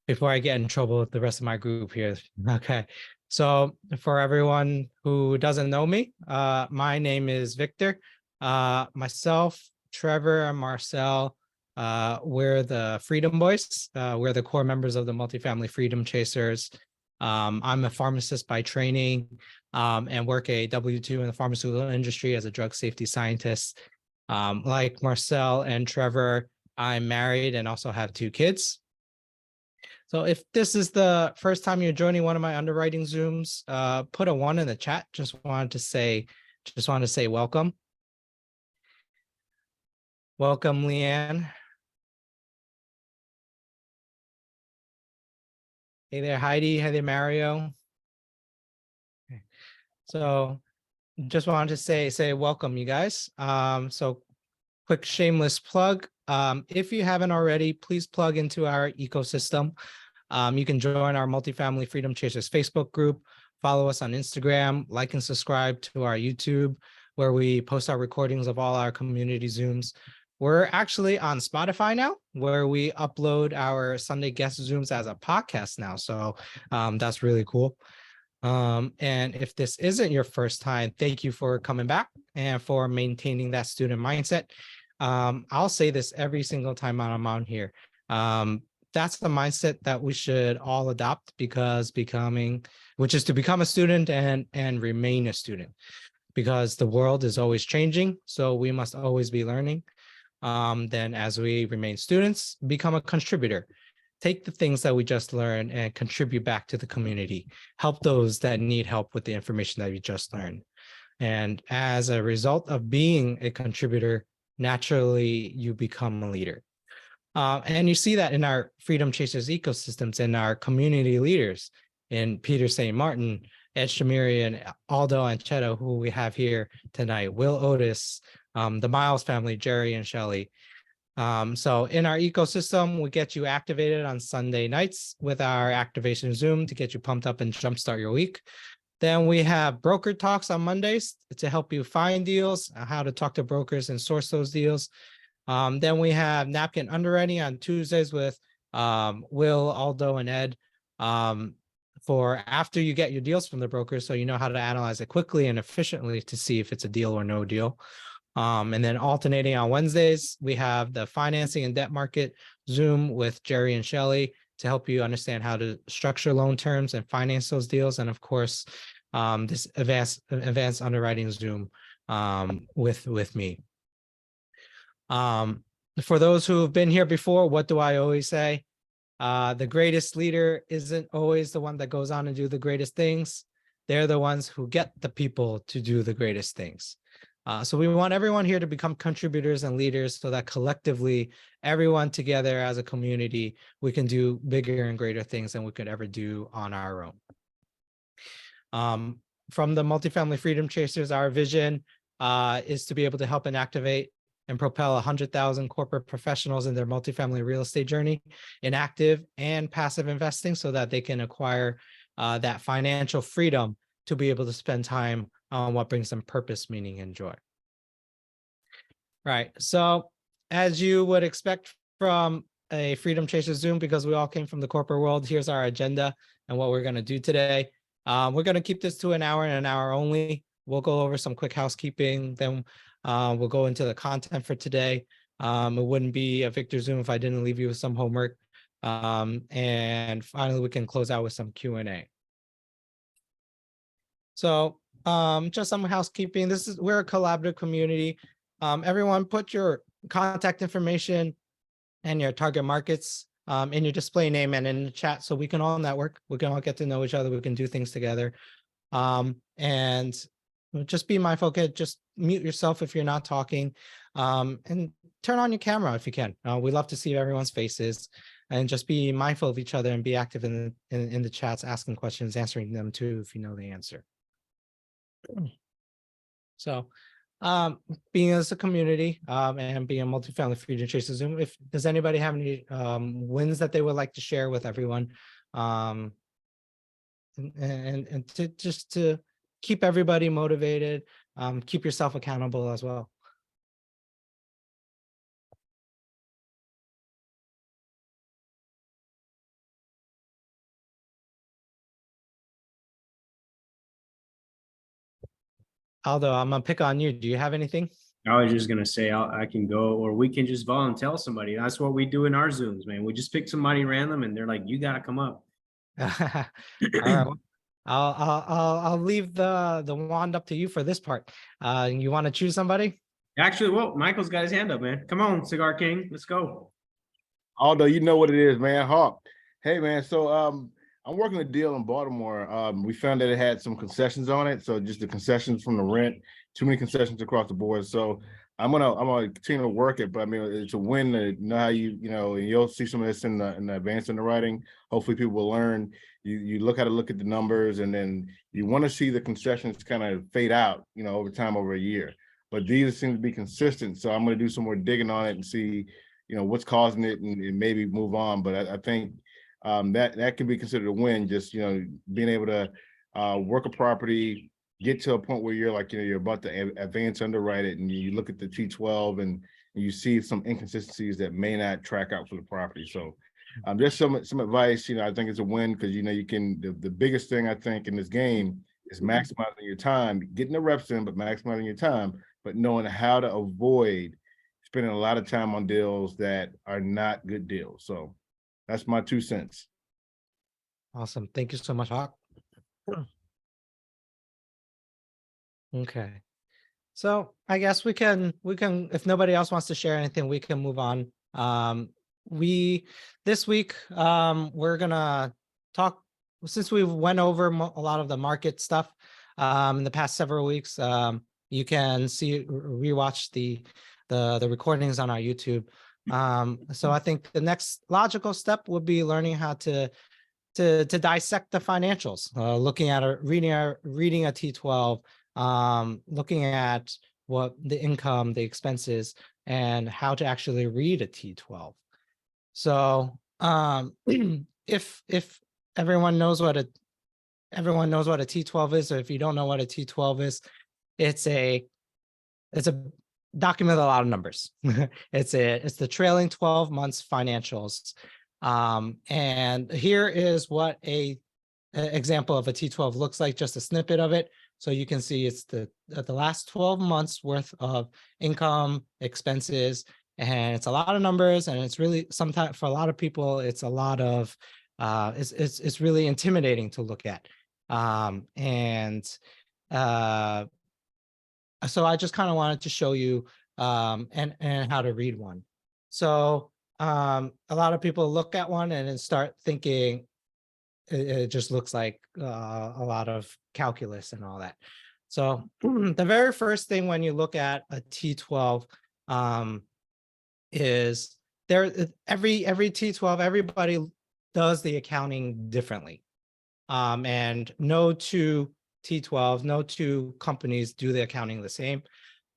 before I get in trouble with the rest of my group here. Okay. So for everyone who doesn't know me, my name is Victor. Myself, Trevor, and Marcel, we're the Freedom Boys. We're the core members of the Multifamily Freedom Chasers. I'm a pharmacist by training, and work a W-2 in the pharmaceutical industry as a drug safety scientist. Like Marcel and Trevor, I'm married and also have 2 kids. So if this is the first time you're joining one of my underwriting Zooms, put a 1 in the chat. Just wanted to say welcome. Welcome, Leanne. Hey there, Heidi. Hey there, Mario. Okay. So just wanted to say welcome, you guys. So quick shameless plug. If you haven't already, please plug into our ecosystem. You can join our Multifamily Freedom Chasers Facebook group, follow us on Instagram, like and subscribe to our YouTube, where we post our recordings of all our community Zooms. We're actually on Spotify now, where we upload our Sunday guest Zooms as a podcast now. So that's really cool. And if this isn't your first time, thank you for coming back and for maintaining that student mindset. I'll say this every single time I'm on here. That's the mindset that we should all adopt, which is to become a student and remain a student, because the world is always changing. So we must always be learning. Then as we remain students, become a contributor. Take the things that we just learned and contribute back to the community. Help those that need help with the information that you just learned. And as a result of being a contributor, naturally you become a leader. And you see that in our Freedom Chasers ecosystems and our community leaders in Peter St. Martin, Ed Shamiri, and Aldo Ancheto, who we have here tonight, Will Otis, the Miles family, Jerry and Shelley. So in our ecosystem, we get you activated on Sunday nights with our activation Zoom to get you pumped up and jumpstart your week. Then we have broker talks on Mondays to help you find deals, how to talk to brokers and source those deals. Then we have napkin underwriting on Tuesdays with Will, Aldo, and Ed, for after you get your deals from the brokers, so you know how to analyze it quickly and efficiently to see if it's a deal or no deal. And then alternating on Wednesdays, we have the financing and debt market Zoom with Jerry and Shelley to help you understand how to structure loan terms and finance those deals. And of course, this advanced underwriting Zoom with me. For those who have been here before, what do I always say? The greatest leader isn't always the one that goes on and do the greatest things. They're the ones who get the people to do the greatest things. So we want everyone here to become contributors and leaders so that collectively, everyone together as a community, we can do bigger and greater things than we could ever do on our own. From the Multifamily Freedom Chasers, our vision is to be able to help and activate and propel 100,000 corporate professionals in their multifamily real estate journey in active and passive investing so that they can acquire that financial freedom to be able to spend time on what brings them purpose, meaning, and joy. Right. So as you would expect from a Freedom Chaser Zoom, because we all came from the corporate world, here's our agenda and what we're going to do today. We're going to keep this to an hour and an hour only. We'll go over some quick housekeeping. Then we'll go into the content for today. It wouldn't be a Victor Zoom if I didn't leave you with some homework. And finally, we can close out with some Q&A. So just some housekeeping. We're a collaborative community. Everyone put your contact information and your target markets in your display name and in the chat so we can all network. We can all get to know each other. We can do things together. And just be mindful, okay, just mute yourself if you're not talking, and turn on your camera if you can. We love to see everyone's faces, and just be mindful of each other and be active in the chats, asking questions, answering them too if you know the answer. So being as a community and being a Multifamily Freedom Chaser Zoom, does anybody have any wins that they would like to share with everyone, and to keep everybody motivated, keep yourself accountable as well. Aldo, I'm gonna pick on you. Do you have anything? I was just gonna say I can go, or we can just volunteer somebody. That's what we do in our Zooms, man. We just pick somebody random, and they're like, "You gotta come up." All right. Well, I'll leave the wand up to you for this part. You want to choose somebody? Actually, well, Michael's got his hand up, man. Come on, Cigar King, let's go. Although you know what it is, man. Hawk. Hey man, so I'm working a deal in Baltimore. We found that it had some concessions on it. So just the concessions from the rent, too many concessions across the board. So I'm gonna continue to work it, but I mean it's a win to know how and you'll see some of this in the advanced underwriting. Hopefully people will learn. You look how to look at the numbers, and then you want to see the concessions kind of fade out, over time over a year. But these seem to be consistent. So I'm gonna do some more digging on it and see what's causing it, and maybe move on. But I think that can be considered a win. Just being able to work a property, get to a point where you're like you're about to advance underwrite it, and you look at the T12 and you see some inconsistencies that may not track out for the property. So just some advice. I think it's a win because you can the biggest thing I think in this game is maximizing your time, getting the reps in, but maximizing your time, but knowing how to avoid spending a lot of time on deals that are not good deals. So that's my 2 cents. Awesome. Thank you so much, Hawk. Okay. So I guess we can, if nobody else wants to share anything, we can move on. This week, we're gonna talk, since we went over a lot of the market stuff in the past several weeks. You can rewatch the recordings on our YouTube. So I think the next logical step would be learning how to dissect the financials, looking at reading a T12, looking at what the income, the expenses, and how to actually read a T12. So if everyone knows what a T12 is, or if you don't know what a T12 is, it's a document with a lot of numbers. It's the trailing 12 months financials. And here is what a example of a T12 looks like, just a snippet of it. So you can see it's the last 12 months worth of income, expenses, and it's a lot of numbers. And it's really, sometimes for a lot of people, it's a lot of, it's really intimidating to look at. So I just kind of wanted to show you and how to read one. So a lot of people look at one and then start thinking it just looks like a lot of calculus and all that. So the very first thing when you look at a T12 is every T12, everybody does the accounting differently. And no two T12, no two companies do the accounting the same.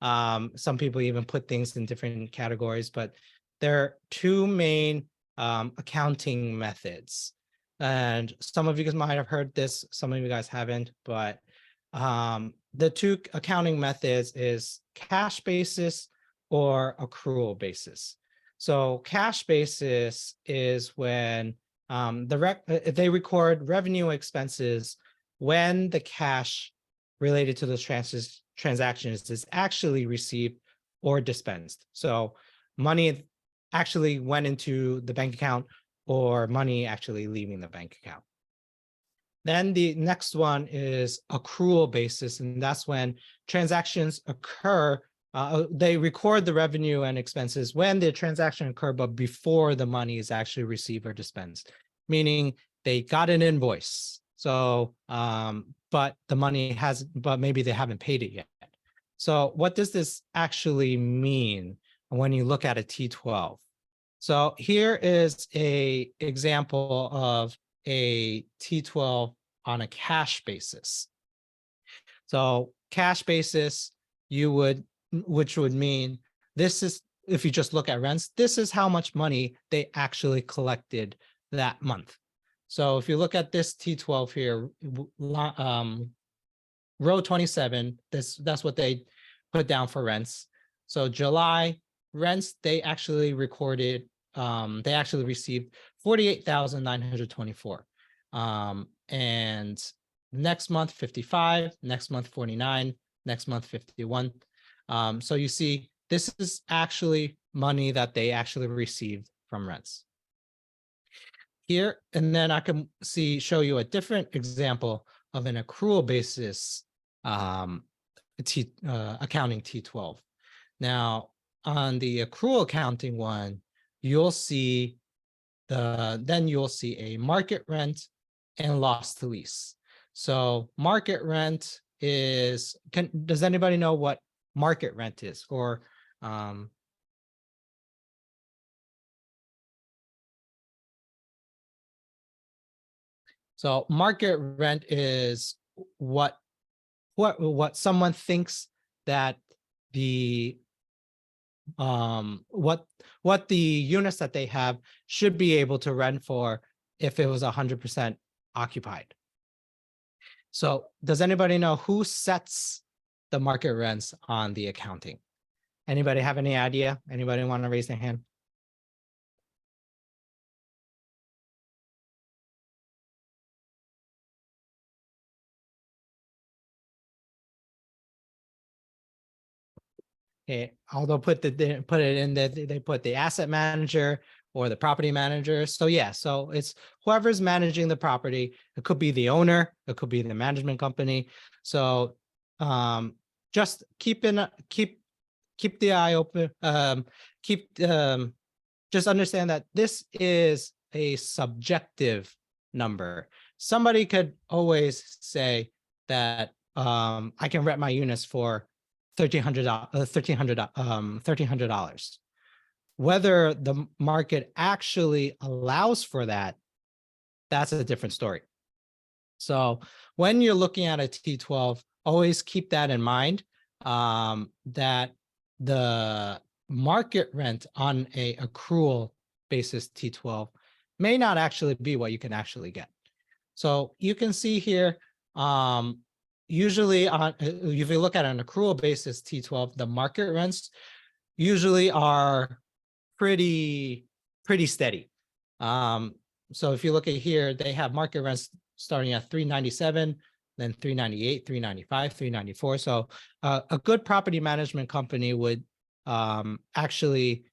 Some people even put things in different categories, but there are two main accounting methods. And some of you guys might have heard this, some of you guys haven't, but the two accounting methods is cash basis or accrual basis. So cash basis is when they record revenue expenses when the cash related to those transactions is actually received or dispensed. So money actually went into the bank account or money actually leaving the bank account. Then the next one is accrual basis, and that's when transactions occur. They record the revenue and expenses when the transaction occurred, but before the money is actually received or dispensed, meaning they got an invoice. So, but the money but maybe they haven't paid it yet. So what does this actually mean when you look at a T12? So here is a example of a T12 on a cash basis. So cash basis, which would mean this is, if you just look at rents, this is how much money they actually collected that month. So if you look at this T12 here, row 27, that's what they put down for rents. So July rents, they actually recorded, they actually received 48,924. And next month 55, next month 49, next month 51. So you see, this is actually money that they actually received from rents. Here, and then I can show you a different example of an accrual basis accounting T12. Now, on the accrual accounting one, you'll see a market rent and loss to lease. So market rent is, does anybody know what market rent is? Or so market rent is what someone thinks that the what the units that they have should be able to rent for if it was 100% occupied. So does anybody know who sets the market rents on the accounting? Anybody have any idea? Anybody want to raise their hand? Okay, although they put it in that they put the asset manager or the property manager. So yeah, so it's whoever's managing the property. It could be the owner, it could be the management company. So just keep the eye open. Just understand that this is a subjective number. Somebody could always say that I can rent my units for $1,300. Whether the market actually allows for that, that's a different story. So when you're looking at a T12, always keep that in mind, that the market rent on a accrual basis T12 may not actually be what you can actually get. So you can see here, usually if you look at an accrual basis T12, the market rents usually are pretty steady. So if you look at here, they have market rents starting at 397, then 398, 395, 394. So a good property management company would actually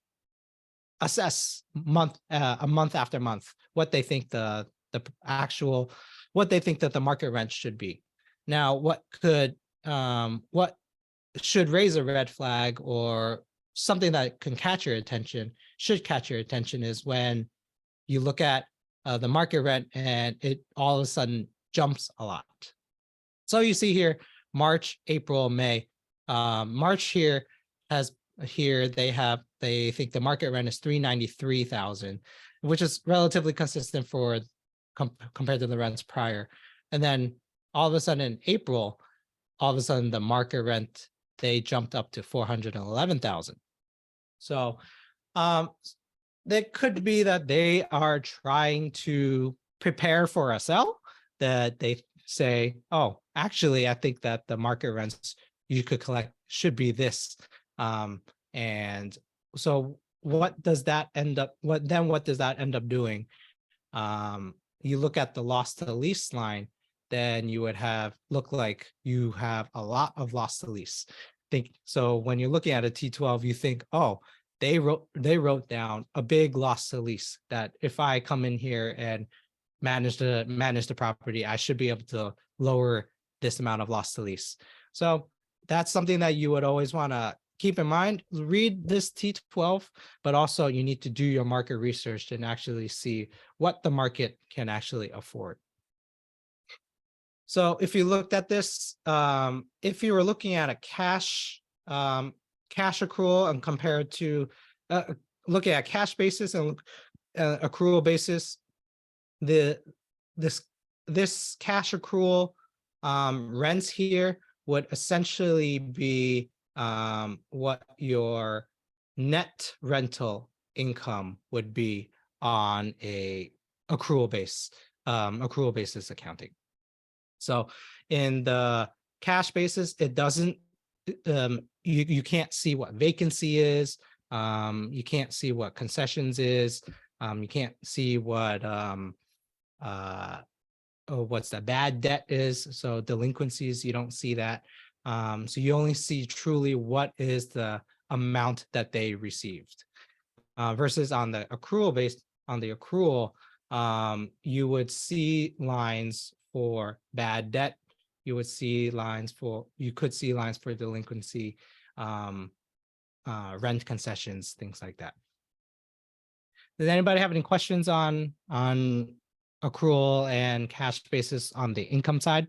assess month after month what they think what they think that the market rent should be. Now, what should raise a red flag or something that can catch your attention, should catch your attention, is when you look at the market rent and it all of a sudden jumps a lot. So you see here, March, April, May. March here they think the market rent is $393,000, which is relatively consistent for compared to the rents prior. And then all of a sudden in April, the market rent, they jumped up to $411,000. So that could be that they are trying to prepare for a sell, that they say, oh, actually, I think that the market rents you could collect should be this. And so what does that end up doing? You look at the loss to lease line, then you would look like you have a lot of loss to lease. So when you're looking at a T12, you think, oh, they wrote down a big loss to lease, that if I come in here and manage the property, I should be able to lower this amount of loss to lease. So that's something that you would always want to keep in mind. Read this T12, but also you need to do your market research and actually see what the market can actually afford. So if you looked at this, if you were looking at a cash accrual and compared to looking at cash basis and accrual basis, this cash accrual rents here would essentially be what your net rental income would be on a accrual basis accounting. So in the cash basis, it doesn't, you can't see what vacancy is. You can't see what concessions is. You can't see what what's the bad debt is. So delinquencies, you don't see that. So you only see truly what is the amount that they received. Versus on the accrual, you would see lines for bad debt. You could see lines for delinquency, rent concessions, things like that. Does anybody have any questions on accrual and cash basis on the income side?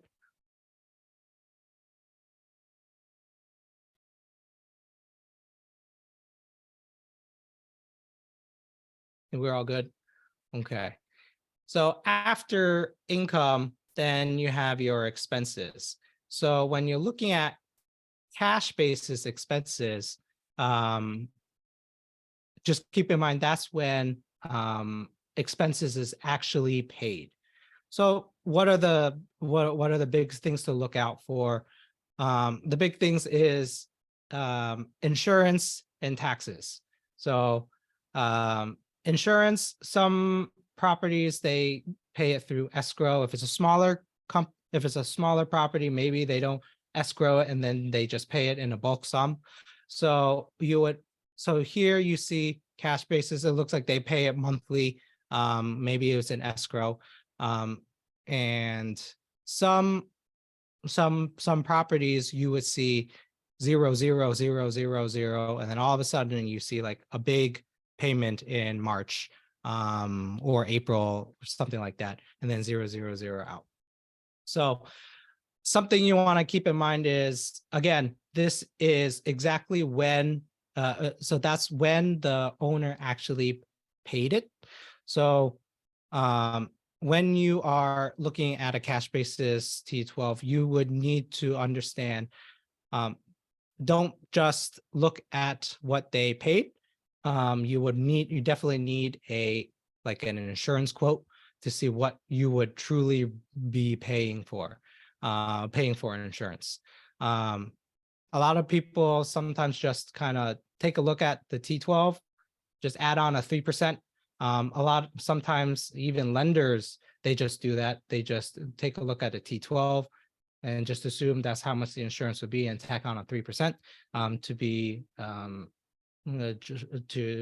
And we're all good. Okay. So after income, then you have your expenses. So when you're looking at cash basis expenses, just keep in mind that's when expenses is actually paid. So what are the big things to look out for? The big things is insurance and taxes. So insurance, some properties they pay it through escrow. If it's a smaller property, maybe they don't escrow it and then they just pay it in a bulk sum. So here you see cash basis. It looks like they pay it monthly. Maybe it was an escrow. And some properties you would see 0, 0, 0, 0, 0, and then all of a sudden you see like a big payment in March or April or something like that, and then 0, 0, 0 out. So something you want to keep in mind is, again, this is exactly when so that's when the owner actually paid it. So when you are looking at a cash basis T12, you would need to understand, don't just look at what they paid. You definitely need an insurance quote to see what you would truly be paying for an insurance. A lot of people sometimes just kind of take a look at the T12, just add on a 3%. Sometimes even lenders, they just do that. They just take a look at a T12 and just assume that's how much the insurance would be and tack on a 3%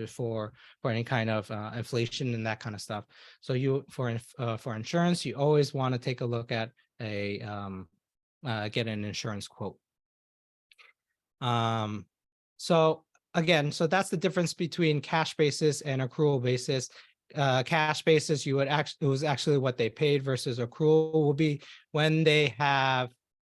for any kind of inflation and that kind of stuff. So for insurance, you always want to take a look at get an insurance quote. So that's the difference between cash basis and accrual basis. Cash basis, it was actually what they paid, versus accrual will be when they have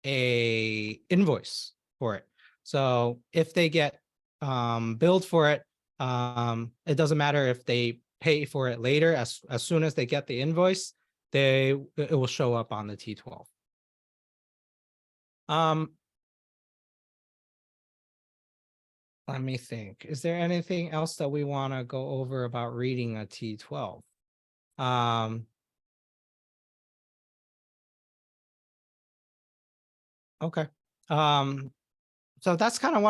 a invoice for it. So if they get billed for it, it doesn't matter if they pay for it later. As soon as they get the invoice, it will show up on the T12. Let me think. Is there anything else that we want to go over about reading a T12? Okay. So that's kind of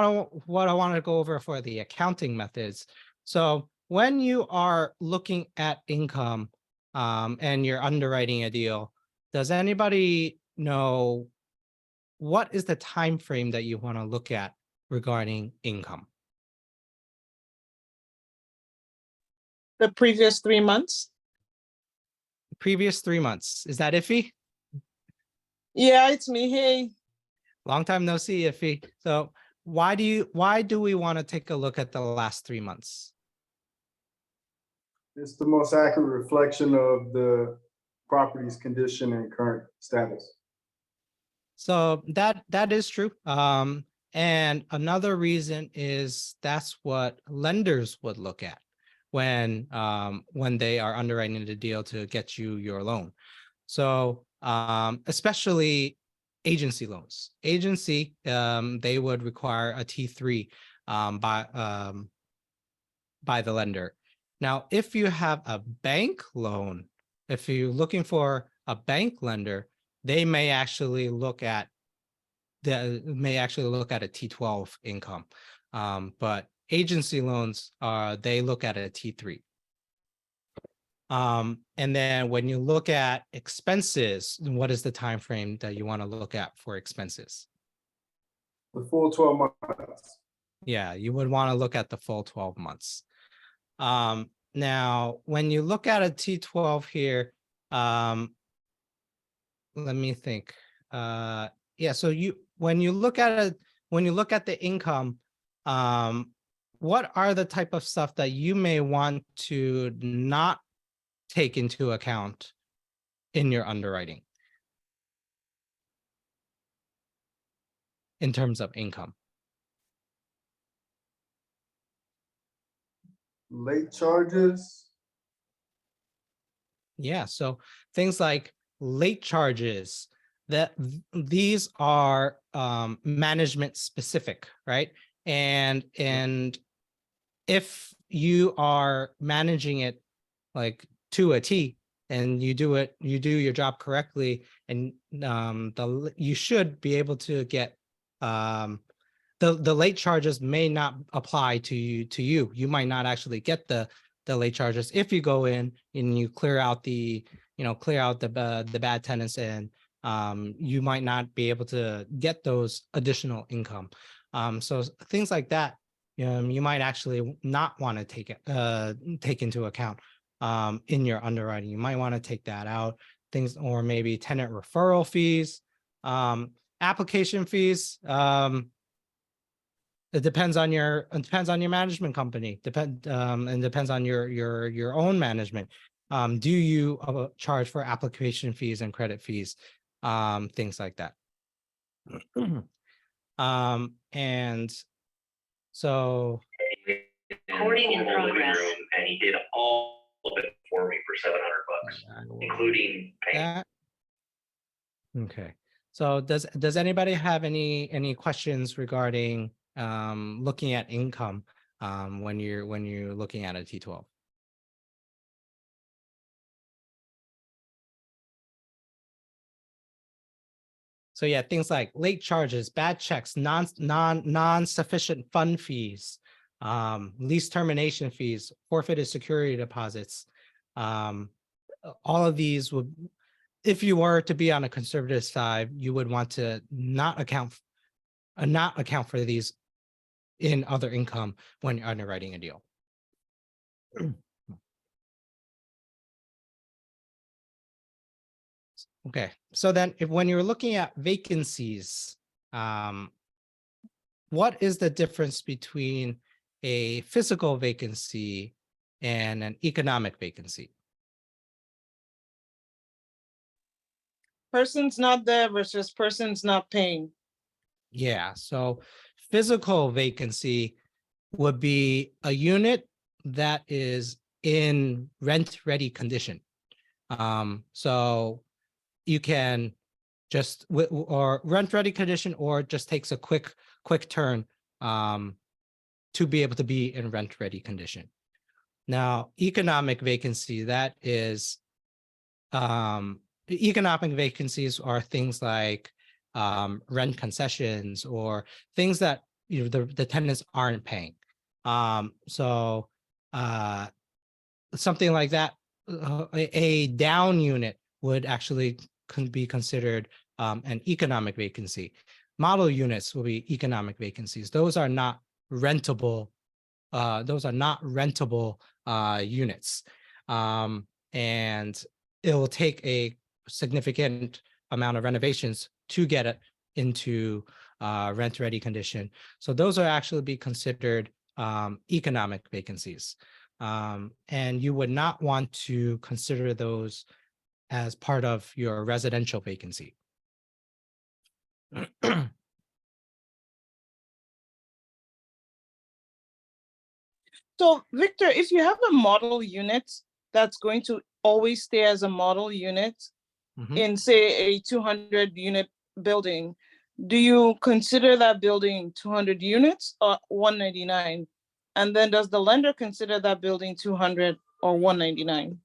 what I want to go over for the accounting methods. So when you are looking at income and you're underwriting a deal, does anybody know what is the time frame that you want to look at regarding income? The previous 3 months? Previous 3 months. Is that iffy? Yeah, it's me. Hey. Long time no see, Iffy. So why do we want to take a look at the last 3 months? It's the most accurate reflection of the property's condition and current status. So that is true. And another reason is that's what lenders would look at when they are underwriting the deal to get you your loan. So especially agency loans. Agency, they would require a T3 by the lender. Now, if you have a bank loan, if you're looking for a bank lender, they may actually look at a T12 income. But agency loans they look at a T3. And then when you look at expenses, what is the time frame that you want to look at for expenses? The full 12 months. Yeah, you would want to look at the full 12 months. Now, when you look at a T12 here, let me think. Yeah, so when you look at the income, what are the type of stuff that you may want to not take into account in your underwriting in terms of income? Late charges. Yeah, so things like late charges, these are management specific, right? And if you are managing it like to a T and you do your job correctly, and you should be able to get the late charges may not apply to you. You might not actually get the late charges if you go in and you clear out the bad tenants, and you might not be able to get those additional income. So things like that, you might actually not want to take into account in your underwriting. You might want to take that out. Things, or maybe tenant referral fees, application fees. It depends on your management company. And depends on your own management. Do you charge for application fees and credit fees, things like that. And so Recording in progress. And he did all of it for me for $700, including paying. that. Okay. So does anybody have any questions regarding looking at income when you're looking at a T12? So yeah, things like late charges, bad checks, non-sufficient fund fees, lease termination fees, forfeited security deposits. All of these would, if you were to be on a conservative side, you would want to not account for these in other income when you're underwriting a deal. Okay, so then when you're looking at vacancies, what is the difference between a physical vacancy and an economic vacancy? Person's not there versus person's not paying. Yeah, so physical vacancy would be a unit that is in rent-ready condition. So you can just or rent-ready condition, or just takes a quick turn to be able to be in rent-ready condition. Now, economic vacancy, that is economic vacancies are things like rent concessions, or things that the tenants aren't paying. So something like that, a down unit would actually be considered an economic vacancy. Model units will be economic vacancies. Those are not rentable. Units, and it will take a significant amount of renovations to get it into rent-ready condition. So those are actually be considered economic vacancies, and you would not want to consider those as part of your residential vacancy. So Victor, if you have a model unit that's going to always stay as a model unit Mhm. in, say, a 200 unit building, do you consider that building 200 units or 199? And then does the lender consider that building 200 or 199?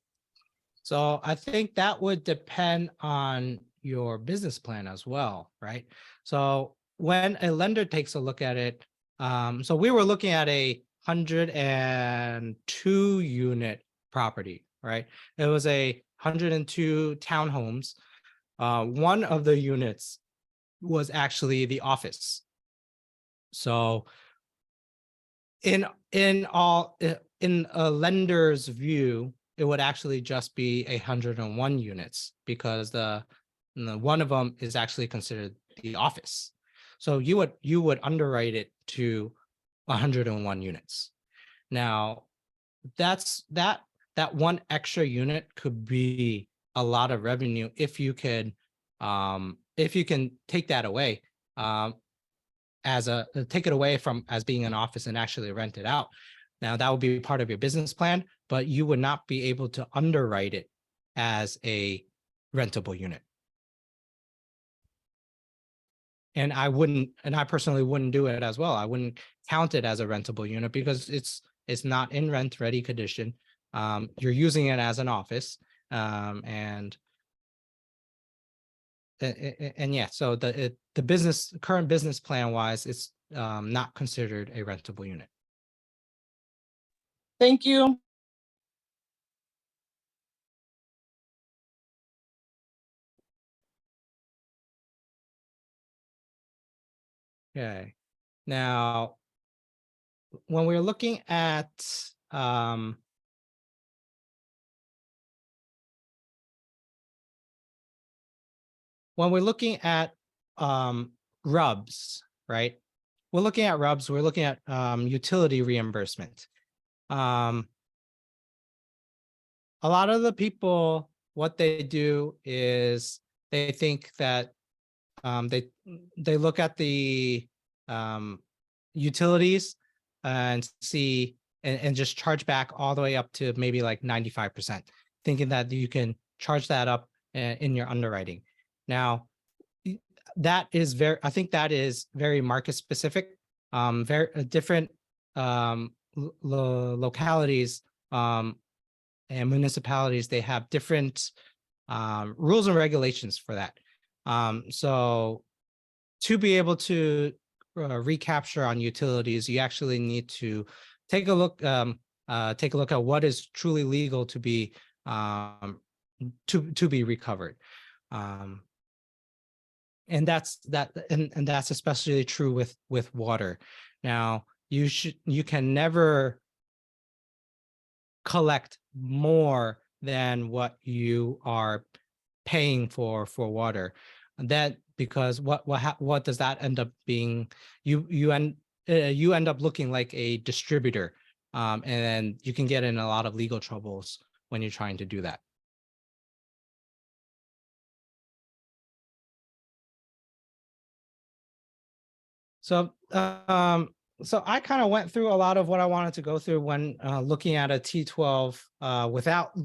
So I think that would depend on your business plan as well, right? So when a lender takes a look at it, so we were looking at a 102 unit property, right? It was a 102 townhomes. One of the units was actually the office. So in a lender's view, it would actually just be 101 units because the one of them is actually considered the office. So you would underwrite it to 101 units. Now, that one extra unit could be a lot of revenue if you can take that away, take it away from as being an office and actually rent it out. Now that would be part of your business plan, but you would not be able to underwrite it as a rentable unit. And I personally wouldn't do it as well. I wouldn't count it as a rentable unit because it's not in rent ready condition. You're using it as an office. And yeah, so the current business plan wise, it's not considered a rentable unit. Thank you. Okay. Now, when we're looking at RUBS, right? We're looking at RUBS, we're looking at utility reimbursement. A lot of the people, what they do is they think that they look at the utilities and see and just charge back all the way up to maybe like 95%, thinking that you can charge that up in your underwriting. Now, I think that is very market specific. Very different localities and municipalities, they have different rules and regulations for that. So to be able to recapture on utilities, you actually need to take a look at what is truly legal to be recovered. And that's especially true with water. Now, you can never collect more than what you are paying for water. That because what does that end up being? You end up looking like a distributor, and then you can get in a lot of legal troubles when you're trying to do that. So I kind of went through a lot of what I wanted to go through when looking at a T12 without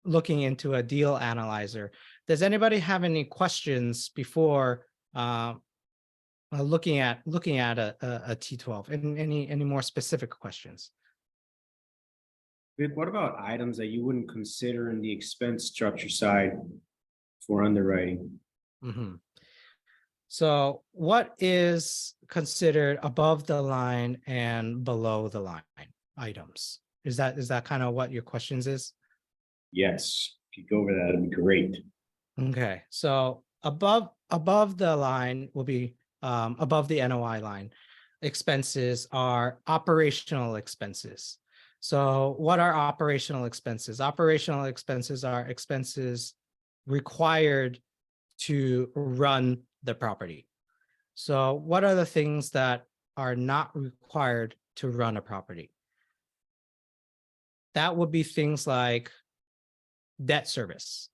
looking into a deal analyzer. Does anybody have any questions before looking at a T12? And any more specific questions? What about items that you wouldn't consider in the expense structure side for underwriting? Mm-hmm. So what is considered above the line and below the line items? Is that kind of what your questions is? Yes, if you go over that, it'd be great. Okay, so above the line will be above the NOI line. Expenses are operational expenses. So what are operational expenses? Operational expenses are expenses required to run the property. So what are the things that are not required to run a property? That would be things like debt service,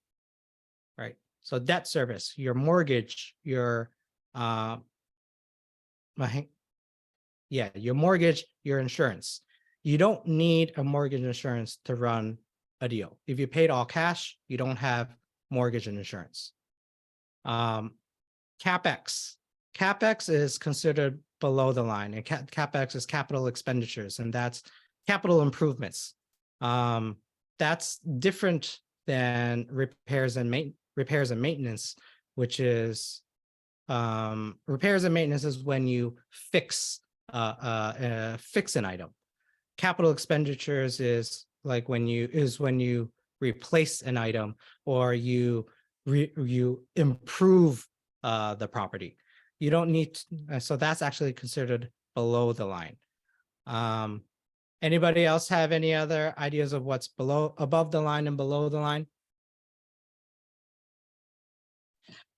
right? So debt service, your mortgage, your mortgage, your insurance. You don't need a mortgage insurance to run a deal. If you paid all cash, you don't have mortgage and insurance. CapEx. CapEx is considered below the line, and CapEx is capital expenditures, and that's capital improvements. That's different than repairs and maintenance, which is repairs and maintenance is when you fix an item. Capital expenditures is like when you replace an item or you improve the property. You don't need so that's actually considered below the line. Anybody else have any other ideas of what's above the line and below the line?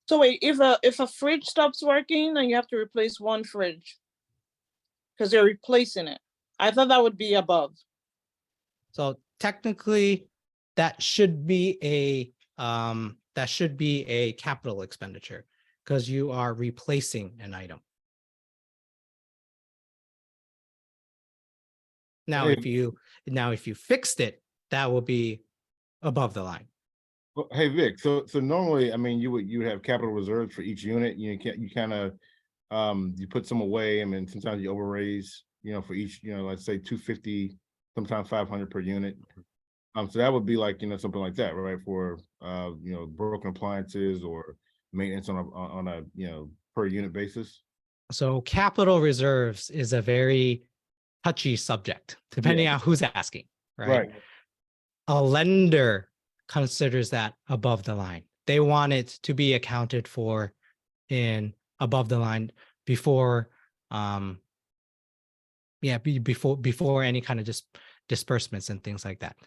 So wait, if a fridge stops working and you have to replace one fridge because you're replacing it, I thought that would be above. So technically, that should be a capital expenditure because you are replacing an item. Now, Hey. if you fixed it, that will be above the line. Well, hey Vic, so normally, I mean, you would have capital reserves for each unit. You kind of you put some away. I mean, sometimes you overraise, for each, let's say 250, sometimes 500 per unit. So that would be like, something like that, right? For broken appliances or maintenance on a per unit basis. So capital reserves is a very touchy subject, depending on who's asking, right? A lender considers that above the line. They want it to be accounted for in above the line before before any kind of disbursements and things like that.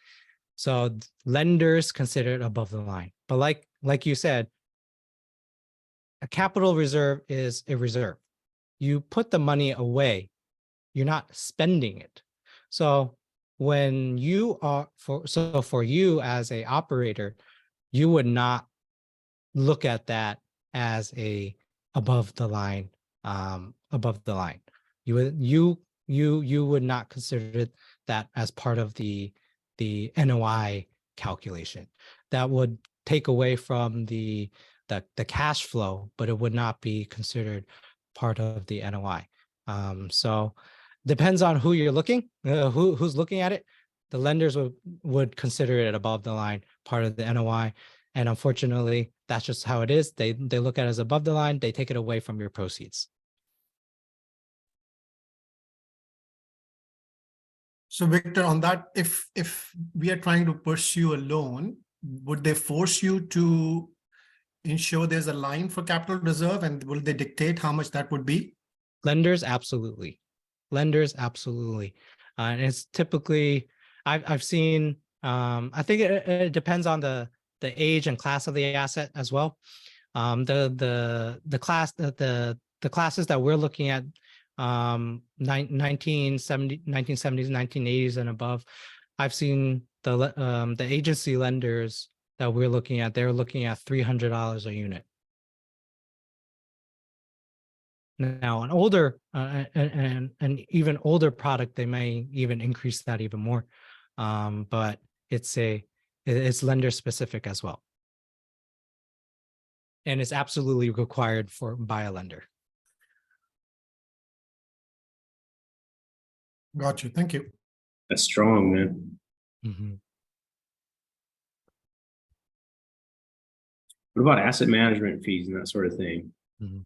So lenders consider it above the line. But like you said, a capital reserve is a reserve. You put the money away, you're not spending it. So when you are for you as a operator, you would not look at that as a above the line. You would not consider that as part of the NOI calculation. That would take away from the cash flow, but it would not be considered part of the NOI. So depends on who you're looking, who's looking at it. The lenders would consider it above the line, part of the NOI. And unfortunately, that's just how it is. They look at it as above the line, they take it away from your proceeds. So Victor, on that, if we are trying to pursue a loan, would they force you to ensure there's a line for capital reserve, and will they dictate how much that would be? Lenders, absolutely. Lenders, absolutely. And it's typically, I've seen, I think it depends on the age and class of the asset as well. The classes that we're looking at, 1970s, 1980s and above, I've seen the agency lenders that we're looking at, they're looking at $300 a unit. Now, an older and even older product, they may even increase that even more, but it's lender specific as well, and it's absolutely required by a lender. Got you. Thank you. That's strong, man. Mm-hmm. What about asset management fees and that sort of thing? Mm-hmm.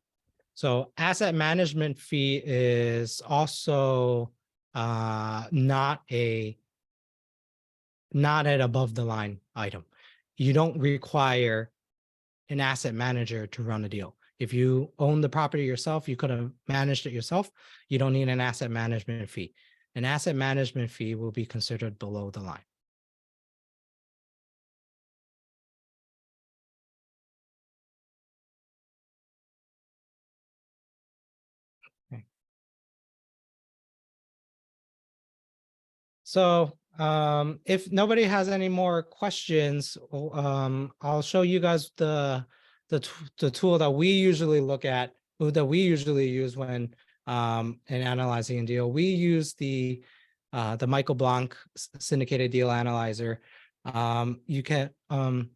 So asset management fee is also not an above the line item. You don't require an asset manager to run a deal. If you own the property yourself, you could have managed it yourself. You don't need an asset management fee. An asset management fee will be considered below the line. Okay. So if nobody has any more questions, I'll show you guys the tool that we usually look at, that we usually use when in analyzing a deal. We use the Michael Blanc syndicated deal analyzer. You can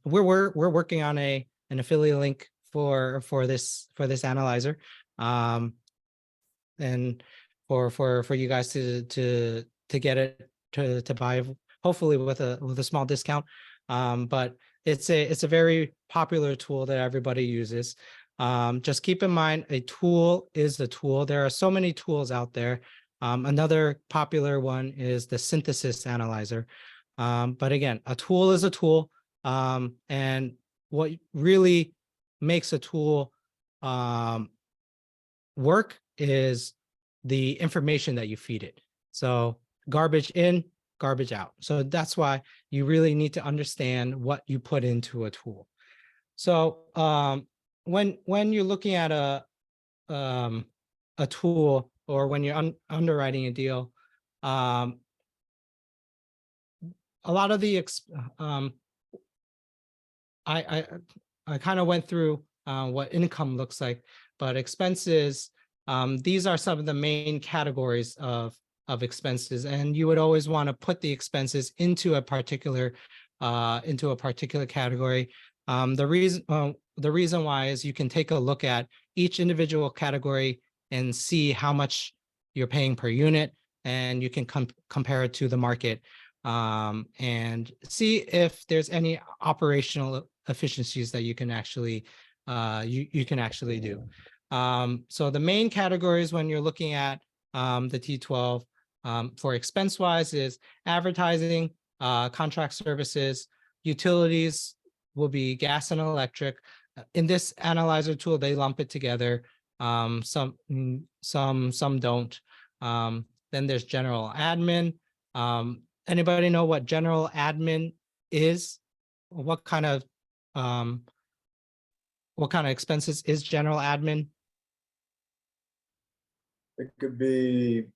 we're working on an affiliate link for this analyzer, and for you guys to get it to buy, hopefully with a small discount. But it's a very popular tool that everybody uses. Just keep in mind, a tool is a tool. There are so many tools out there. Another popular one is the synthesis analyzer. But again, a tool is a tool. And what really makes a tool work is the information that you feed it. So garbage in, garbage out. So that's why you really need to understand what you put into a tool. So when you're looking at a tool, or when you're underwriting a deal, a lot of the I kind of went through what income looks like, but expenses, these are some of the main categories of expenses, and you would always want to put the expenses into a particular category. The reason why is you can take a look at each individual category and see how much you're paying per unit, and you can compare it to the market, and see if there's any operational efficiencies that you can actually you can actually do. So the main categories when you're looking at the T12 for expense wise is advertising, contract services, utilities will be gas and electric. In this analyzer tool, they lump it together. Some don't. Then there's general admin. Anybody know what general admin is? What kind of expenses is general admin? It could be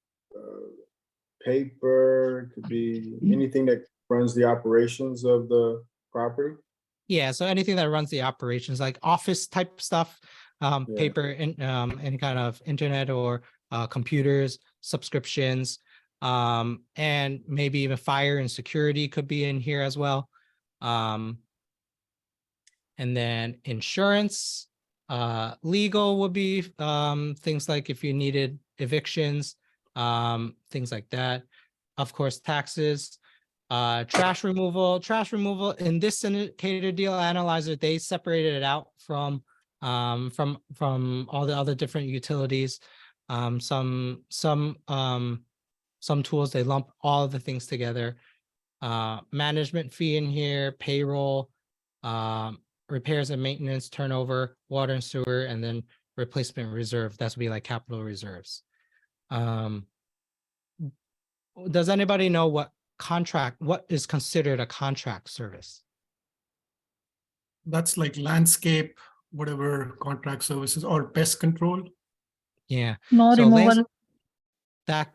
paper, it could be anything that runs the operations of the property. Yeah, so anything that runs the operations, like office type stuff, paper, and any kind of internet or computers, subscriptions, and maybe even fire and security could be in here as well. And then insurance, legal would be things like if you needed evictions, things like that. Of course, taxes, trash removal in this syndicated deal analyzer, they separated it out from all the other different utilities. Some tools, they lump all of the things together. Management fee in here, payroll, repairs and maintenance, turnover, water and sewer, and then replacement reserve. That's would be like capital reserves. Does anybody know what is considered a contract service? That's like landscape, whatever contract services, or pest control. Yeah. Snow So removal.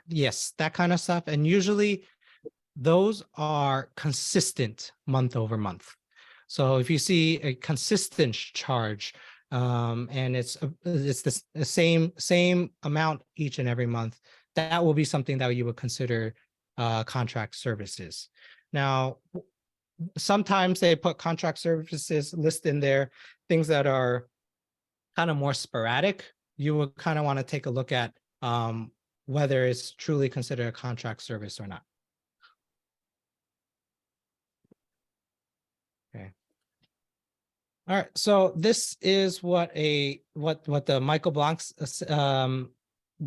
yes, that kind of stuff. And usually those are consistent month over month. So if you see a consistent charge, and it's the same amount each and every month, that will be something that you would consider contract services. Now, sometimes they put contract services list in there, things that are kind of more sporadic. You would kind of want to take a look at whether it's truly considered a contract service or not. Okay. All right, so this is what the Michael Blanc's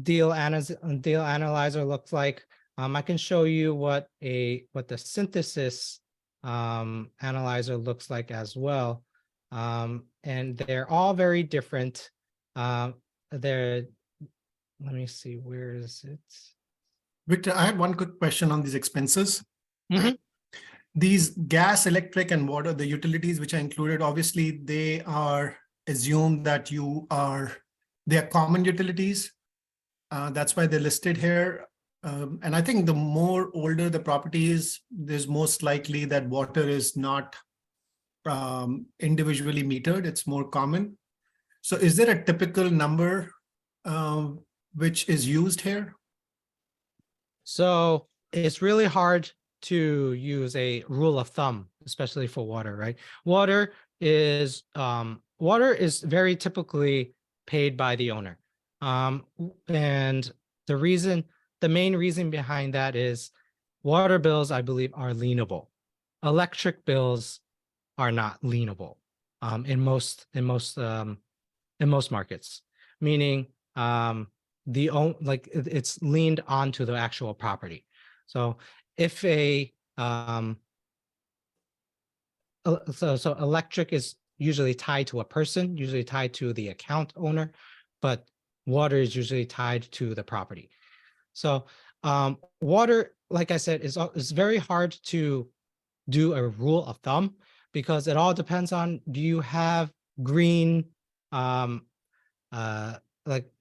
deal analyzer looks like. I can show you what the synthesis analyzer looks like as well, and they're all very different. Let me see, where is it? Victor, I have one quick question on these expenses. Mhm. These gas, electric, and water, the utilities which are included, obviously they are assumed that they are common utilities. That's why they're listed here. And I think the more older the property is, there's most likely that water is not individually metered. It's more common. So is there a typical number which is used here? So it's really hard to use a rule of thumb, especially for water, right? Water is very typically paid by the owner. And the main reason behind that is water bills, I believe, are lienable. Electric bills are not lienable in most markets, meaning it's leaned onto the actual property. So if so electric is usually tied to a person, usually tied to the account owner, but water is usually tied to the property. So water, like I said, is very hard to do a rule of thumb because it all depends on, do you have green, like,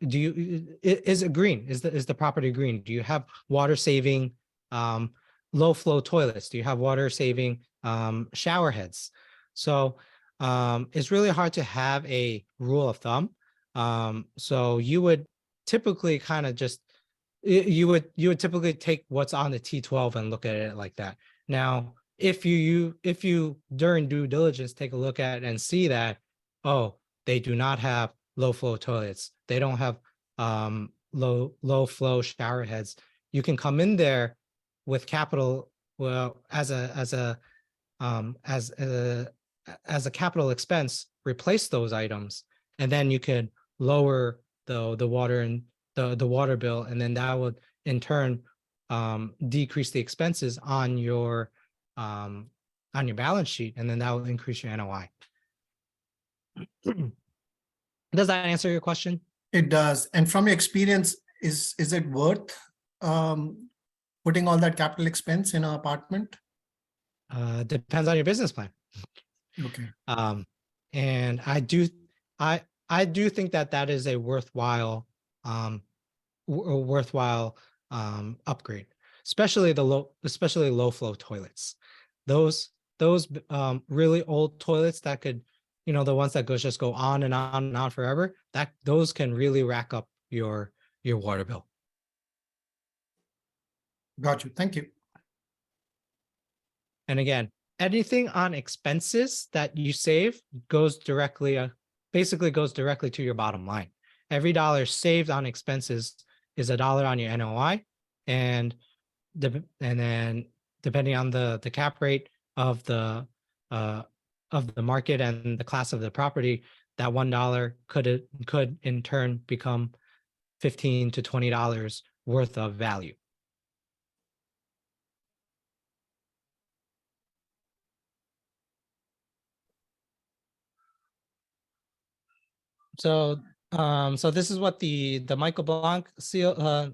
do you, is it green? Is the property green? Do you have water saving low flow toilets? Do you have water saving shower heads? So it's really hard to have a rule of thumb. So you would typically kind of just, you would typically take what's on the T12 and look at it like that. Now, if you during due diligence take a look at it and see that, oh, they do not have low flow toilets, they don't have low flow shower heads, you can come in there with capital, well, as a capital expense, replace those items, and then you could lower the water and the water bill, and then that would in turn decrease the expenses on your balance sheet, and then that will increase your NOI. Does that answer your question? It does. And from your experience, is it worth putting all that capital expense in an apartment? Depends on your business plan. Okay. And I do think that is a worthwhile upgrade, especially low flow toilets. Those really old toilets that could, the ones that just go on and on and on forever, those can really rack up your water bill. Got you. Thank you. And again, anything on expenses that you save basically goes directly to your bottom line. Every dollar saved on expenses is a dollar on your NOI, and then depending on the cap rate of the market and the class of the property, that $1 could in turn become $15 to $20 worth of value. So this is what the Michael Blanc syndicated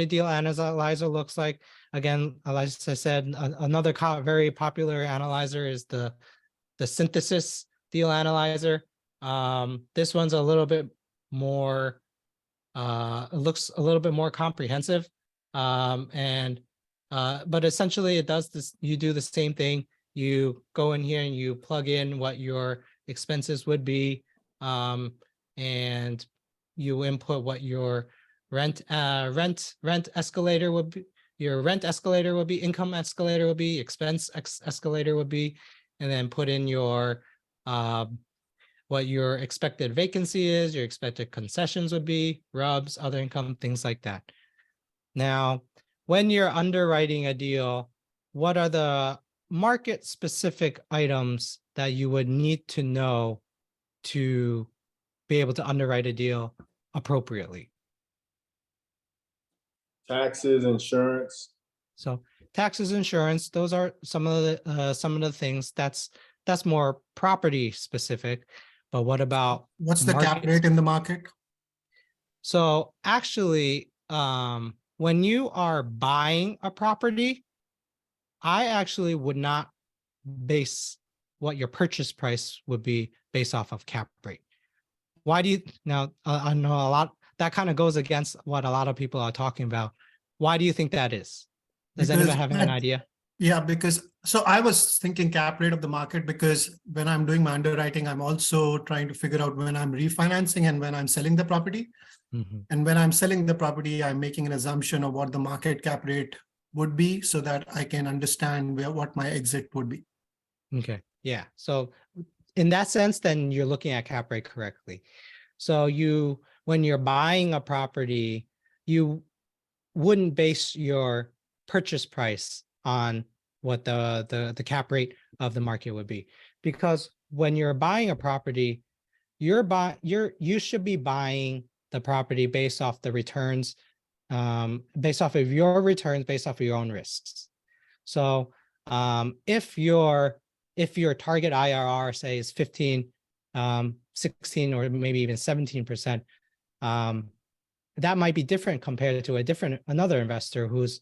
deal analyzer looks like. Again, as I said, another very popular analyzer is the synthesis deal analyzer. This one's a little bit more, it looks a little bit more comprehensive. But essentially it does this, you do the same thing. You go in here and you plug in what your expenses would be, and you input what your rent escalator would be, your rent escalator would be, income escalator would be, expense escalator would be, and then put in your what your expected vacancy is, your expected concessions would be, RUBS, other income, things like that. Now, when you're underwriting a deal, what are the market specific items that you would need to know to be able to underwrite a deal appropriately? Taxes, insurance. So taxes, insurance, those are some of the things that's more property specific. But what about what's the cap rate in the market? So actually, when you are buying a property, I actually would not base what your purchase price would be based off of cap rate. Why do you, now I know a lot, that kind of goes against what a lot of people are talking about. Why do you think that is? Does anyone have an idea? Yeah, because so I was thinking cap rate of the market, because when I'm doing my underwriting, I'm also trying to figure out when I'm refinancing and when I'm selling the property. Mm-hmm. And when I'm selling the property, I'm making an assumption of what the market cap rate would be so that I can understand what my exit would be. Okay. Yeah. So in that sense, then you're looking at cap rate correctly. So when you're buying a property, you wouldn't base your purchase price on what the cap rate of the market would be, because when you're buying a property, you should be buying the property based off the returns, based off of your returns, based off of your own risks. So if your target IRR, say, is 15, 16, or maybe even 17%, that might be different compared to another investor whose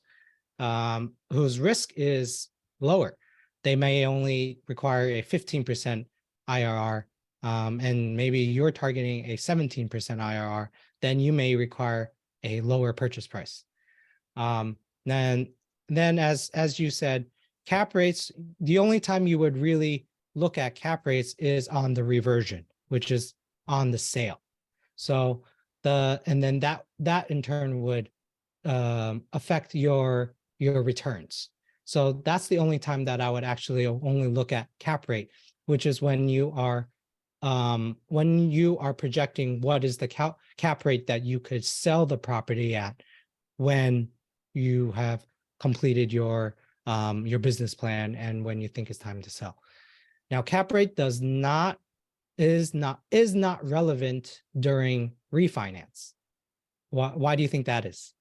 risk is lower. They may only require a 15% IRR, and maybe you're targeting a 17% IRR, then you may require a lower purchase price. Then as you said, cap rates, the only time you would really look at cap rates is on the reversion, which is on the sale. So and then that in turn would affect your returns. So that's the only time that I would actually only look at cap rate, which is when you are projecting what is the cap rate that you could sell the property at when you have completed your business plan and when you think it's time to sell. Now, cap rate is not relevant during refinance. Why do you think that is?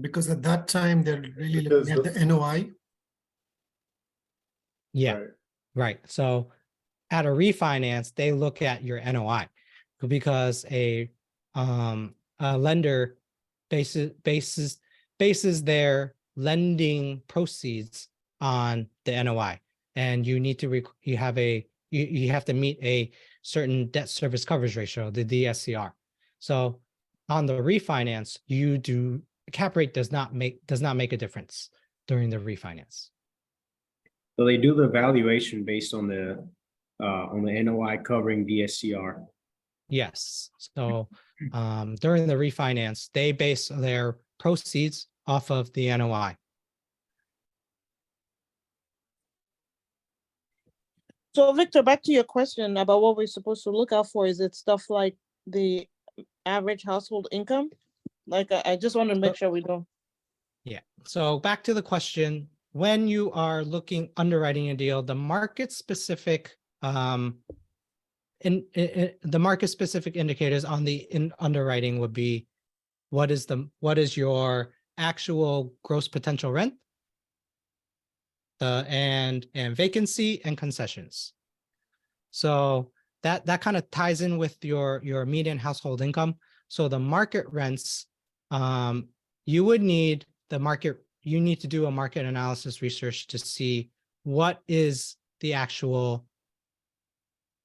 Because at that time, they're really Because looking at the NOI. Yeah, Right. right. So at a refinance, they look at your NOI because a lender bases their lending proceeds on the NOI, and you need to you have to meet a certain debt service coverage ratio, the DSCR. So on the refinance, cap rate does not make a difference during the refinance. So they do the valuation based on the NOI covering DSCR. Yes. So during the refinance, they base their proceeds off of the NOI. So Victor, back to your question about what we're supposed to look out for. Is it stuff like the average household income? Like, I just want to make sure we don't. Yeah. So back to the question, when you are underwriting a deal, the market specific the market specific indicators on in underwriting would be what is your actual gross potential rent, and vacancy and concessions. So that kind of ties in with your median household income. So the market rents, you need to do a market analysis research to see what is the actual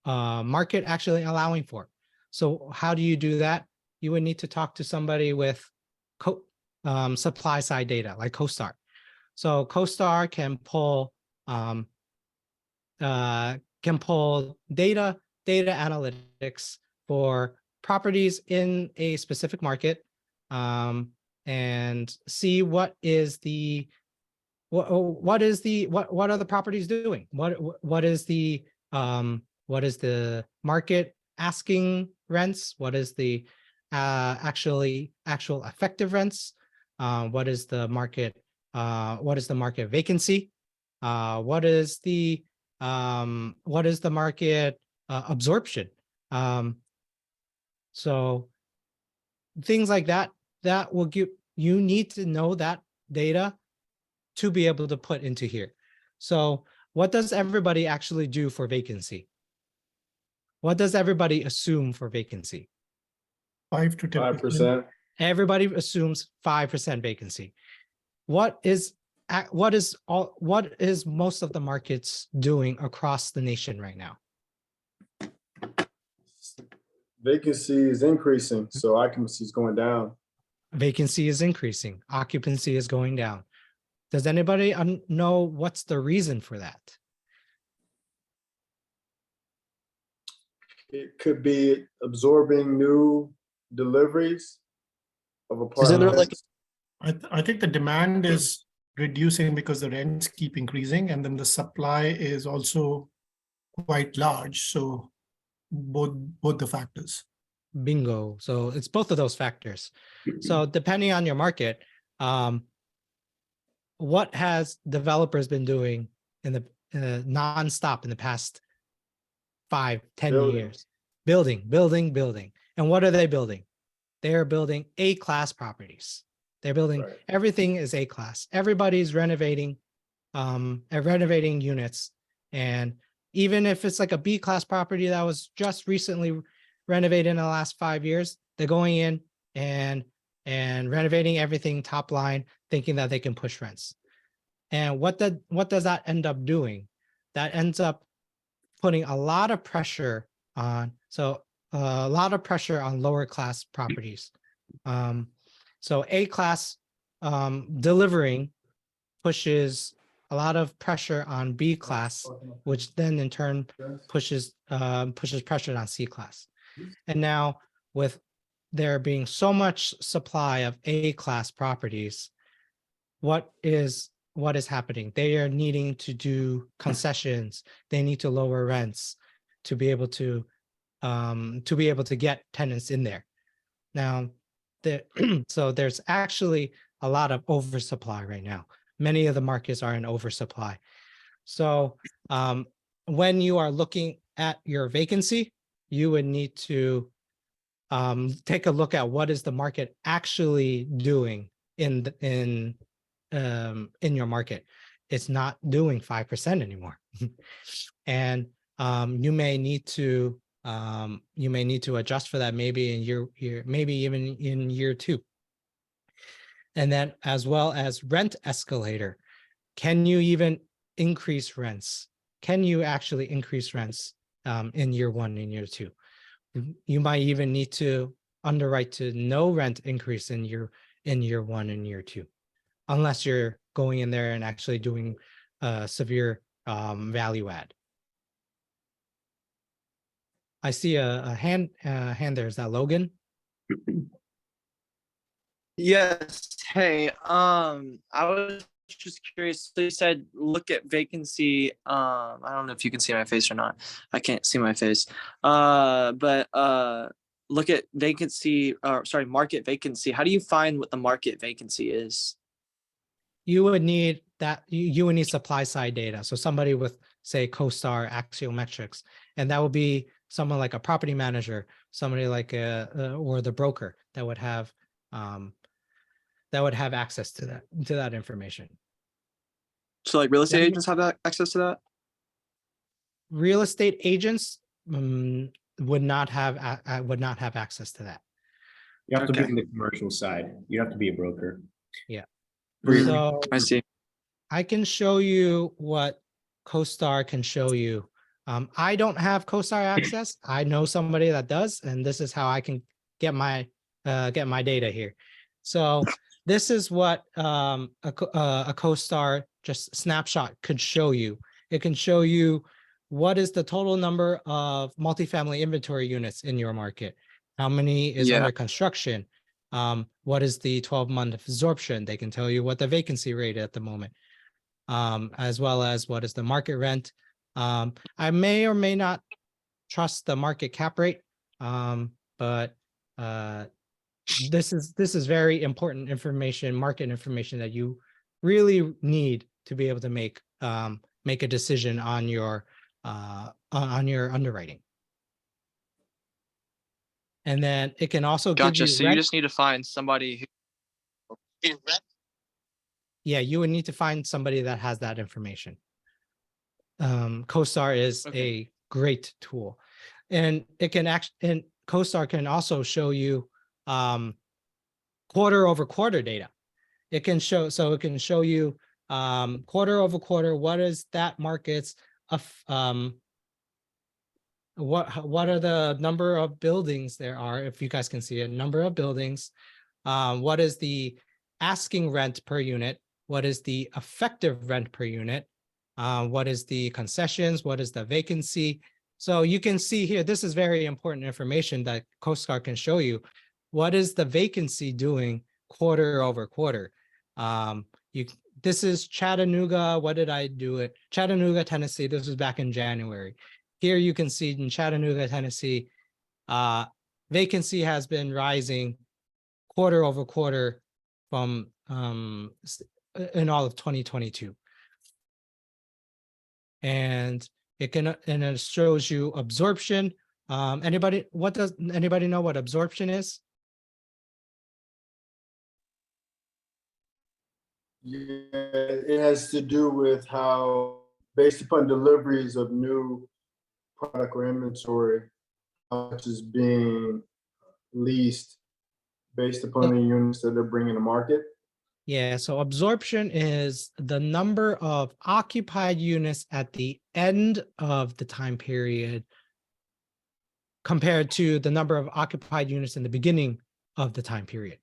market actually allowing for. So how do you do that? You would need to talk to somebody with supply side data like Costar. So Costar can pull data analytics for properties in a specific market, and see what are the properties doing? What is the market asking rents? What is the actual effective rents? What is the market vacancy? What is the market absorption? So things like that will give you need to know that data to be able to put into here. So what does everybody actually do for vacancy? What does everybody assume for vacancy? 5 to 10%. 5%. Everybody assumes 5% vacancy. What is most of the markets doing across the nation right now? Vacancy is increasing, so occupancy is going down. Vacancy is increasing. Occupancy is going down. Does anybody know what's the reason for that? It could be absorbing new deliveries of Isn't there apartments. I think the demand is reducing because the rents keep increasing, and then the supply is also quite large. So both the factors. Bingo. So it's both of those factors. So depending on your market, what has developers been doing in the nonstop in the past 5-10 years? Building. And what are they building? They are building A-class properties. They're building, Right. Everything is A-class. Everybody's renovating units. And even if it's like a B-class property that was just recently renovated in the last 5 years, they're going in and renovating everything top line, thinking that they can push rents. And what does that end up doing? That ends up putting a lot of pressure on, a lot of pressure on lower class properties. So A class delivering pushes a lot of pressure on B class, which then in turn pushes pressure on C class. And now with there being so much supply of A class properties, what is happening? They are needing to do concessions. They need to lower rents to be able to get tenants in there. Now, so there's actually a lot of oversupply right now. Many of the markets are in oversupply. So when you are looking at your vacancy, you would need to take a look at what is the market actually doing in your market. It's not doing 5% anymore. And you may need to adjust for that maybe in year maybe even in year 2. And then as well as rent escalator. Can you even increase rents? Can you actually increase rents in year 1 and year 2? You might even need to underwrite to no rent increase in year 1 and year 2, unless you're going in there and actually doing severe value add. I see a hand there. Is that Logan? Yes. Hey, I was just curious. So you said look at vacancy. I don't know if you can see my face or not. I can't see my face. But look at vacancy, or sorry, market vacancy. How do you find what the market vacancy is? You would need that. You would need supply side data. So somebody with, say, Costar, Axiometrics, and that would be someone like a property manager, somebody like or the broker that would have access to that information. So like real estate agents have that access to that? Real estate agents would not have access to that. You have to Okay. be in the commercial side. You have to be a broker. Yeah. Mm, So I see. I can show you what Costar can show you. I don't have Costar access. I know somebody that does, and this is how I can get my data here. So this is what a Costar just snapshot could show you. It can show you what is the total number of multifamily inventory units in your market, how many is under construction, what is the 12-month absorption. They can tell you what the vacancy rate at the moment, as well as what is the market rent. I may or may not trust the market cap rate, but this is very important information, market information that you really need to be able to make a decision on your underwriting. And then it can also give Gotcha. you So you just need to find somebody who. Yeah, you would need to find somebody that has that information. Costar is a great tool, and it can and Costar can also show you quarter over quarter data. It can show you quarter over quarter, what is that market's what are the number of buildings there are, if you guys can see a number of buildings, what is the asking rent per unit, what is the effective rent per unit, what is the concessions, what is the vacancy. So you can see here, this is very important information that Costar can show you. What is the vacancy doing quarter over quarter? This is Chattanooga. What did I do it? Chattanooga, Tennessee. This was back in January. Here you can see in Chattanooga, Tennessee, vacancy has been rising quarter over quarter from in all of 2022. And it shows you absorption. Anybody know what absorption is? Yeah, it has to do with how, based upon deliveries of new product or inventory, much is being leased based upon the units that they're bringing to market? Yeah, so absorption is the number of occupied units at the end of the time period compared to the number of occupied units in the beginning of the time period.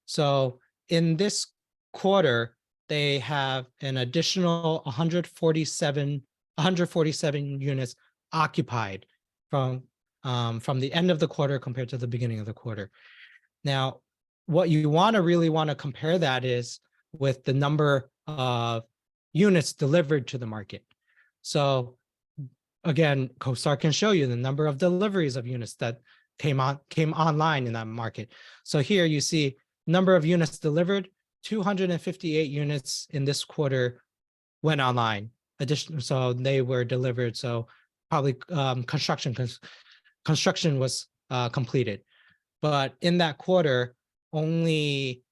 So in this quarter, they have an additional 147 units occupied from the end of the quarter compared to the beginning of the quarter. Now, what you really want to compare that is with the number of units delivered to the market. So again, Costar can show you the number of deliveries of units that came online in that market. So here you see number of units delivered, 258 units in this quarter went online. So they were delivered. So probably construction was completed. But in that quarter, only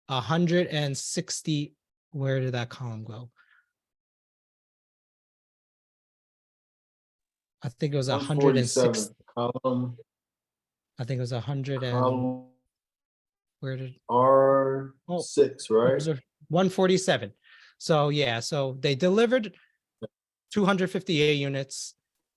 160, where did that column go? I think it was 106. Column, I think it was 100 and column where did R6, right? 147. So yeah, so they delivered 258 units.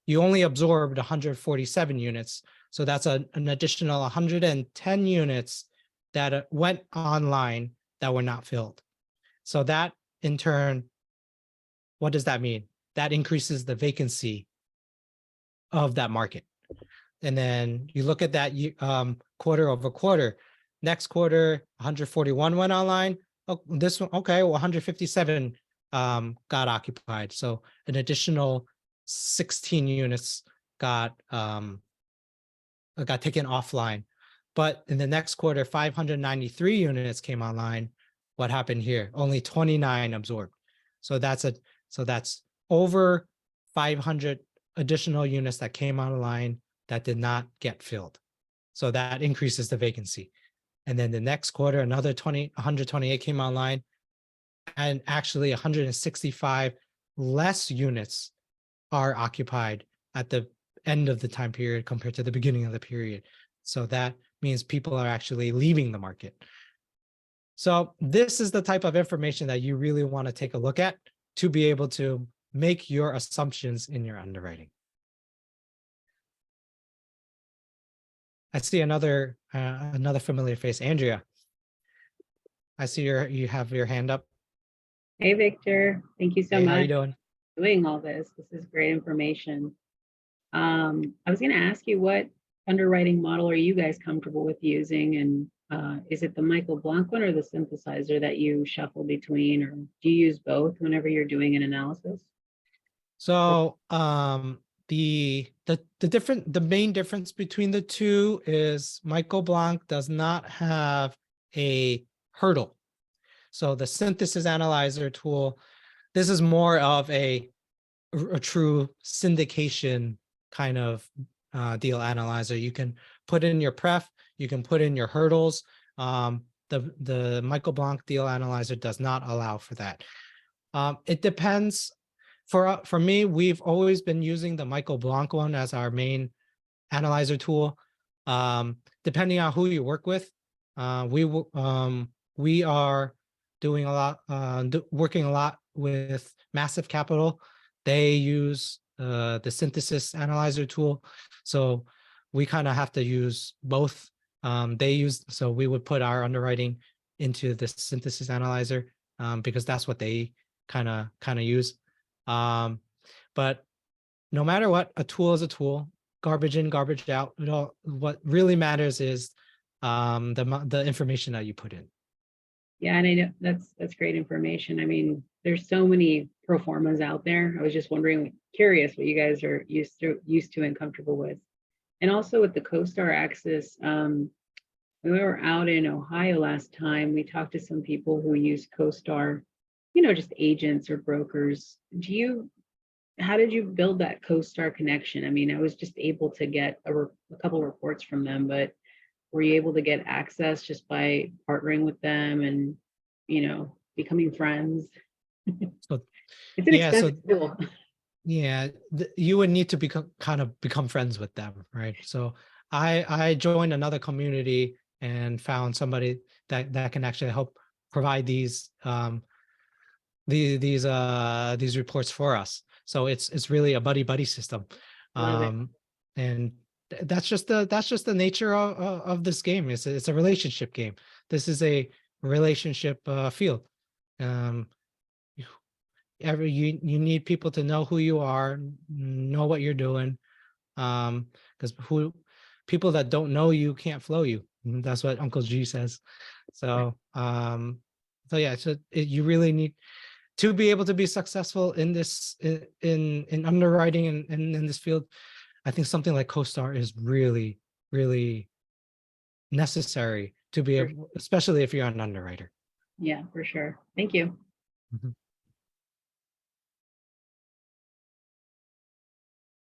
You only absorbed 147 units. So that's an additional 110 units that went online that were not filled. So that in turn, what does that mean? That increases the vacancy of that market. And then you look at that quarter over quarter. Next quarter, 141 went online. Oh, this one, okay, well, 157 got occupied. So an additional 16 units got taken offline. But in the next quarter, 593 units came online. What happened here? Only 29 absorbed. So that's over 500 additional units that came online that did not get filled. So that increases the vacancy. And then the next quarter, another 128 came online, and actually 165 less units are occupied at the end of the time period compared to the beginning of the period. So that means people are actually leaving the market. So this is the type of information that you really want to take a look at to be able to make your assumptions in your underwriting. I see another familiar face, Andrea. I see you have your hand up. Hey, Victor. Thank you so Hey, much how you doing? for doing all this. This is great information. I was going to ask you, what underwriting model are you guys comfortable with using? And is it the Michael Blanc one or the synthesizer that you shuffle between, or do you use both whenever you're doing an analysis? So the main difference between the two is Michael Blanc does not have a hurdle. So the synthesis analyzer tool, this is more of a true syndication kind of deal analyzer. You can put in your pref, you can put in your hurdles. The Michael Blanc deal analyzer does not allow for that. It depends. For me, we've always been using the Michael Blanc one as our main analyzer tool. Depending on who you work with, we are doing a lot, working a lot with Massive Capital. They use the synthesis analyzer tool, so we kind of have to use both. So we would put our underwriting into the synthesis analyzer because that's what they kind of use. But no matter what, a tool is a tool. Garbage in, garbage out. What really matters is the information that you put in. Yeah, and I know that's great information. I mean, there's so many pro formas out there. I was just curious what you guys are used to and comfortable with. And also with the Costar Access, when we were out in Ohio last time, we talked to some people who use Costar, just agents or brokers. How did you build that Costar connection? I mean, I was just able to get a couple reports from them, but were you able to get access just by partnering with them and, becoming friends? So, It's an expensive tool. yeah, you would need to become friends with them, right? So I joined another community and found somebody that can actually help provide these these reports for us. So it's really a buddy system. Love it. And that's just the nature of this game. It's a relationship game. This is a relationship field. Um, you need people to know who you are, know what you're doing. Because people that don't know you can't flow you. That's what Uncle G says. So yeah, so you really need to be able to be successful in this in underwriting and in this field. I think something like Costar is really necessary to be able, especially if you're an underwriter. Yeah, for sure. Thank you. Mhm.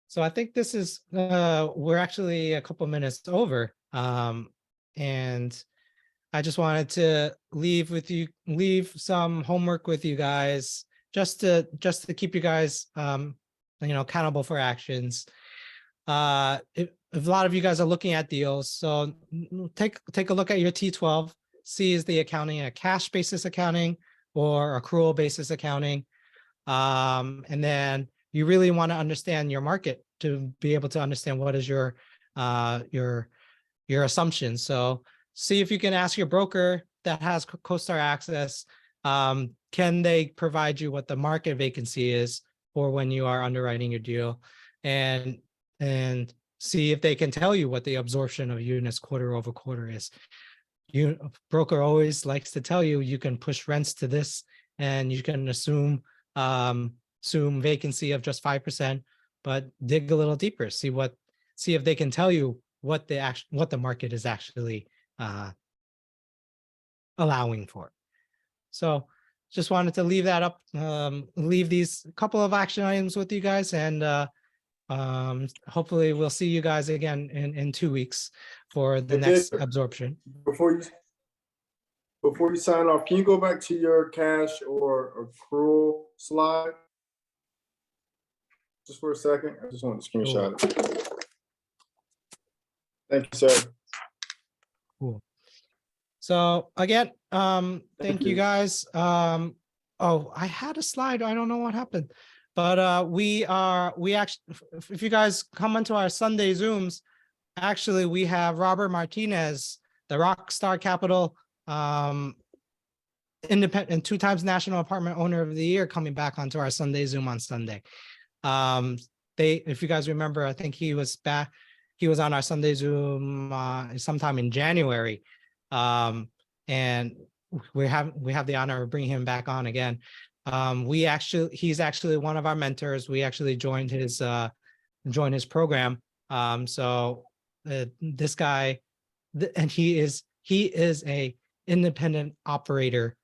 So I think this is we're actually a couple minutes over, and I just wanted to leave some homework with you guys, just to keep you guys accountable for actions. If a lot of you guys are looking at deals, so take a look at your T12. See, is the accounting a cash basis accounting or accrual basis accounting? And then you really want to understand your market to be able to understand what is your assumptions. So see if you can ask your broker that has Costar access, can they provide you what the market vacancy is for when you are underwriting your deal, and see if they can tell you what the absorption of units quarter over quarter is. Broker always likes to tell you you can push rents to this, and you can assume vacancy of just 5%, but dig a little deeper, see if they can tell you what the market is actually allowing for. So just wanted to leave that up, leave these couple of action items with you guys, and hopefully we'll see you guys again in 2 weeks for the Okay. next absorption. Before you sign off, can you go back to your cash or accrual slide? Just for a second. I just want to screenshot it. Thank you, sir. Cool. So again, thank you guys. Oh, I had a slide. I don't know what happened, but we actually, if you guys come into our Sunday Zooms, actually we have Robert Martinez, the Rockstar Capital independent and 2 times National Apartment Owner of the Year, coming back onto our Sunday Zoom on Sunday. If you guys remember, I think he was on our Sunday Zoom sometime in January. And we have the honor of bringing him back on again. He's actually one of our mentors. We actually joined his program. So this guy, and he is a independent operator,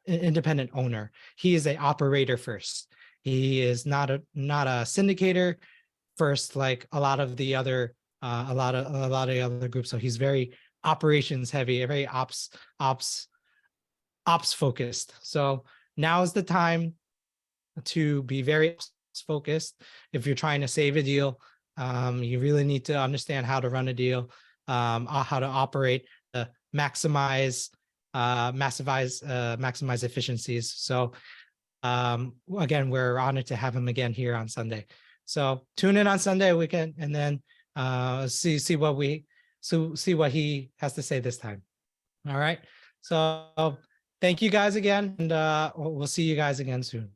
independent owner. He is a operator first. He is not a syndicator first, like a lot of the other groups. So he's very operations heavy, very ops focused. So now is the time to be very ops focused. If you're trying to save a deal, you really need to understand how to run a deal, how to operate, maximize efficiencies. So again, we're honored to have him again here on Sunday. So tune in on Sunday weekend, and then see what he has to say this time. All right. So thank you guys again, and we'll see you guys again soon.